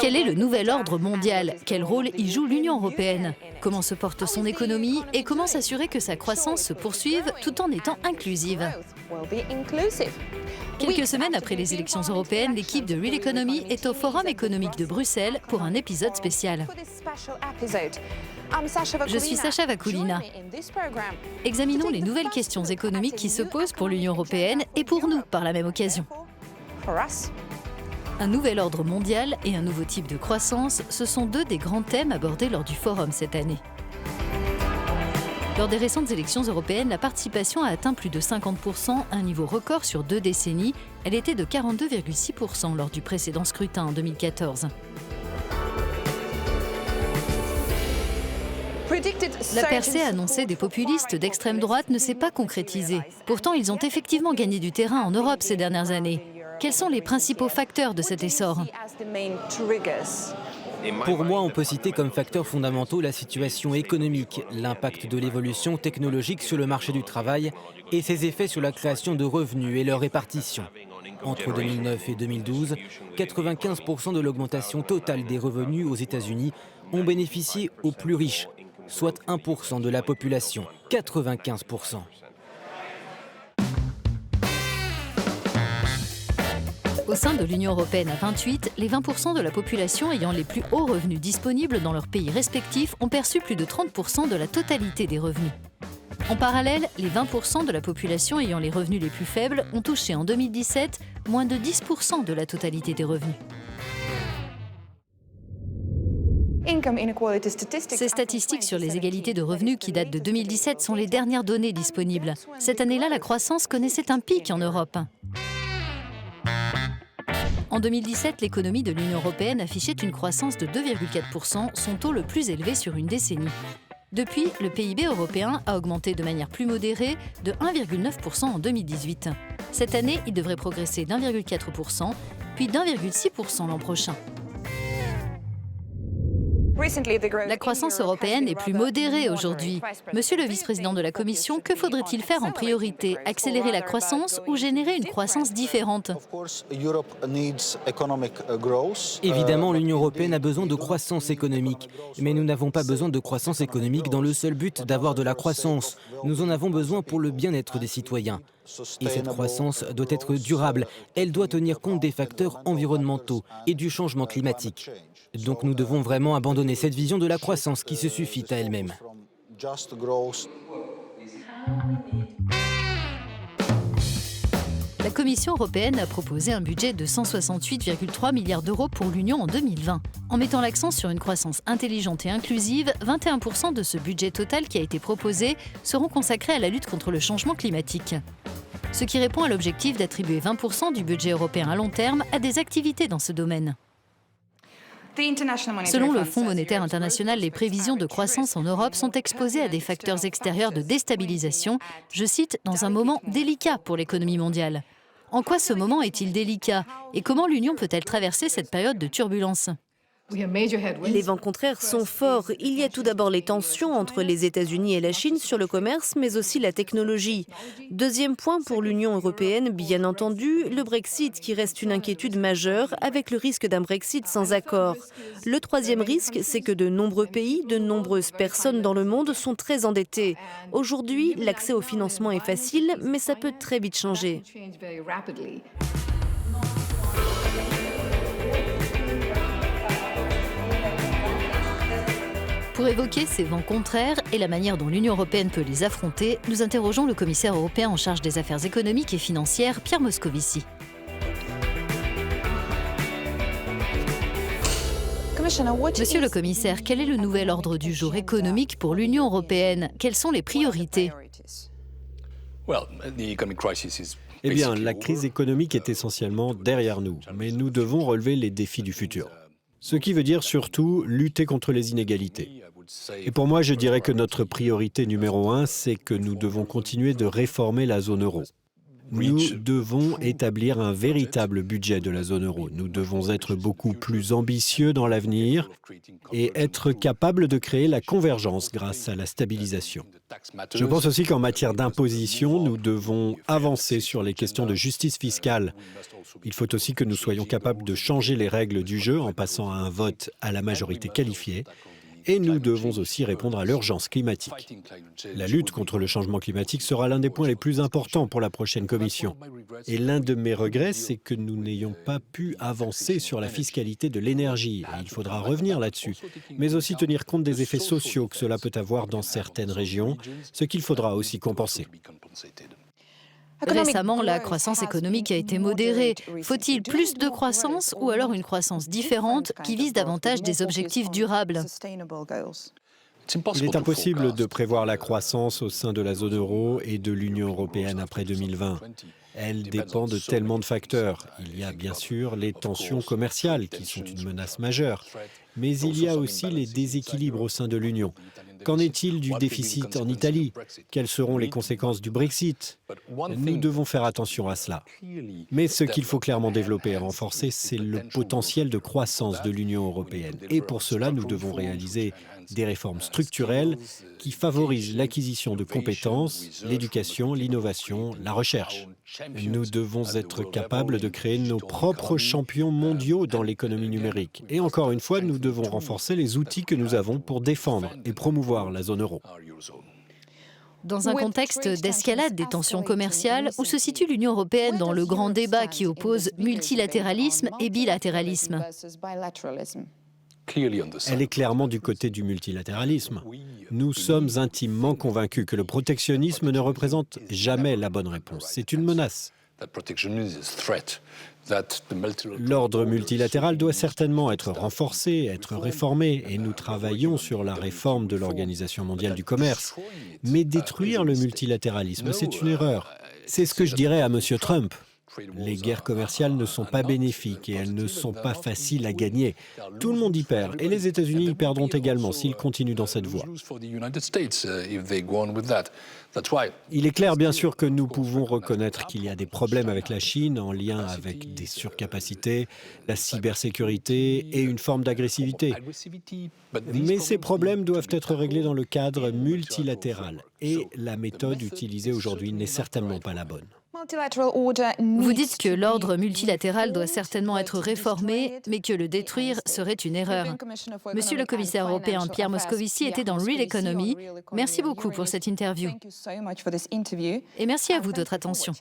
Quel est le nouvel ordre mondial? Quel rôle y joue l'Union européenne? Comment se porte son économie et comment s'assurer que sa croissance se poursuive tout en étant inclusive? Quelques semaines après les élections européennes, l'équipe de Real Economy est au Forum économique de Bruxelles pour un épisode spécial. Je suis Sacha Vakoulina. Examinons les nouvelles questions économiques qui se posent pour l'Union européenne et pour nous par la même occasion. Un nouvel ordre mondial et un nouveau type de croissance, ce sont deux des grands thèmes abordés lors du forum cette année. Lors des récentes élections européennes, la participation a atteint plus de 50%, un niveau record sur 2 décennies. Elle était de 42,6% lors du précédent scrutin en 2014. La percée annoncée des populistes d'extrême droite ne s'est pas concrétisée. Pourtant, ils ont effectivement gagné du terrain en Europe ces dernières années. Quels sont les principaux facteurs de cet essor? Pour moi, on peut citer comme facteurs fondamentaux la situation économique, l'impact de l'évolution technologique sur le marché du travail et ses effets sur la création de revenus et leur répartition. Entre 2009 et 2012, 95% de l'augmentation totale des revenus aux États-Unis ont bénéficié aux plus riches, soit 1% de la population, 95%. Au sein de l'Union européenne à 28, les 20% de la population ayant les plus hauts revenus disponibles dans leurs pays respectifs ont perçu plus de 30% de la totalité des revenus. En parallèle, les 20% de la population ayant les revenus les plus faibles ont touché en 2017 moins de 10% de la totalité des revenus. Ces statistiques sur les égalités de revenus qui datent de 2017 sont les dernières données disponibles. Cette année-là, la croissance connaissait un pic en Europe. En 2017, l'économie de l'Union européenne affichait une croissance de 2,4%, son taux le plus élevé sur une décennie. Depuis, le PIB européen a augmenté de manière plus modérée de 1,9% en 2018. Cette année, il devrait progresser d'1,4%, puis d'1,6% l'an prochain. La croissance européenne est plus modérée aujourd'hui. Monsieur le vice-président de la Commission, que faudrait-il faire en priorité? Accélérer la croissance ou générer une croissance différente? Évidemment, l'Union européenne a besoin de croissance économique. Mais nous n'avons pas besoin de croissance économique dans le seul but d'avoir de la croissance. Nous en avons besoin pour le bien-être des citoyens. Et cette croissance doit être durable. Elle doit tenir compte des facteurs environnementaux et du changement climatique. Donc nous devons vraiment abandonner cette vision de la croissance qui se suffit à elle-même. La Commission européenne a proposé un budget de 168,3 milliards d'euros pour l'Union en 2020. En mettant l'accent sur une croissance intelligente et inclusive, 21% de ce budget total qui a été proposé seront consacrés à la lutte contre le changement climatique. Ce qui répond à l'objectif d'attribuer 20% du budget européen à long terme à des activités dans ce domaine. Selon le Fonds monétaire international, les prévisions de croissance en Europe sont exposées à des facteurs extérieurs de déstabilisation, je cite, dans un moment délicat pour l'économie mondiale. En quoi ce moment est-il délicat et comment l'Union peut-elle traverser cette période de turbulence? Les vents contraires sont forts. Il y a tout d'abord les tensions entre les États-Unis et la Chine sur le commerce, mais aussi la technologie. Deuxième point pour l'Union européenne, bien entendu, le Brexit qui reste une inquiétude majeure avec le risque d'un Brexit sans accord. Le troisième risque, c'est que de nombreux pays, de nombreuses personnes dans le monde sont très endettés. Aujourd'hui, l'accès au financement est facile, mais ça peut très vite changer. Pour évoquer ces vents contraires et la manière dont l'Union européenne peut les affronter, nous interrogeons le commissaire européen en charge des affaires économiques et financières, Pierre Moscovici. Monsieur le commissaire, quel est le nouvel ordre du jour économique pour l'Union européenne? Quelles sont les priorités? Eh bien, la crise économique est essentiellement derrière nous, mais nous devons relever les défis du futur. Ce qui veut dire surtout lutter contre les inégalités. Et pour moi, je dirais que notre priorité numéro 1, c'est que nous devons continuer de réformer la zone euro. Nous devons établir un véritable budget de la zone euro. Nous devons être beaucoup plus ambitieux dans l'avenir et être capables de créer la convergence grâce à la stabilisation. Je pense aussi qu'en matière d'imposition, nous devons avancer sur les questions de justice fiscale. Il faut aussi que nous soyons capables de changer les règles du jeu en passant à un vote à la majorité qualifiée. Et nous devons aussi répondre à l'urgence climatique. La lutte contre le changement climatique sera l'un des points les plus importants pour la prochaine Commission. Et l'un de mes regrets, c'est que nous n'ayons pas pu avancer sur la fiscalité de l'énergie. Et il faudra revenir là-dessus, mais aussi tenir compte des effets sociaux que cela peut avoir dans certaines régions, ce qu'il faudra aussi compenser. Récemment, la croissance économique a été modérée. Faut-il plus de croissance ou alors une croissance différente qui vise davantage des objectifs durables ? Il est impossible de prévoir la croissance au sein de la zone euro et de l'Union européenne après 2020. Elle dépend de tellement de facteurs. Il y a bien sûr les tensions commerciales qui sont une menace majeure, mais il y a aussi les déséquilibres au sein de l'Union. Qu'en est-il du déficit en Italie? Quelles seront les conséquences du Brexit? Nous devons faire attention à cela. Mais ce qu'il faut clairement développer et renforcer, c'est le potentiel de croissance de l'Union européenne. Et pour cela, nous devons réaliser des réformes structurelles qui favorisent l'acquisition de compétences, l'éducation, l'innovation, la recherche. Nous devons être capables de créer nos propres champions mondiaux dans l'économie numérique. Et encore une fois, nous devons renforcer les outils que nous avons pour défendre et promouvoir la zone euro. Dans un contexte d'escalade des tensions commerciales, où se situe l'Union européenne dans le grand débat qui oppose multilatéralisme et bilatéralisme ? Elle est clairement du côté du multilatéralisme. Nous sommes intimement convaincus que le protectionnisme ne représente jamais la bonne réponse. C'est une menace. L'ordre multilatéral doit certainement être renforcé, être réformé, et nous travaillons sur la réforme de l'Organisation mondiale du commerce. Mais détruire le multilatéralisme, c'est une erreur. C'est ce que je dirais à M. Trump. Les guerres commerciales ne sont pas bénéfiques et elles ne sont pas faciles à gagner. Tout le monde y perd et les États-Unis y perdront également s'ils continuent dans cette voie. Il est clair bien sûr que nous pouvons reconnaître qu'il y a des problèmes avec la Chine en lien avec des surcapacités, la cybersécurité et une forme d'agressivité. Mais ces problèmes doivent être réglés dans le cadre multilatéral et la méthode utilisée aujourd'hui n'est certainement pas la bonne. Vous dites que l'ordre multilatéral doit certainement être réformé, mais que le détruire serait une erreur. Monsieur le commissaire européen Pierre Moscovici était dans Real Economy. Merci beaucoup pour cette interview. Et merci à vous de votre attention.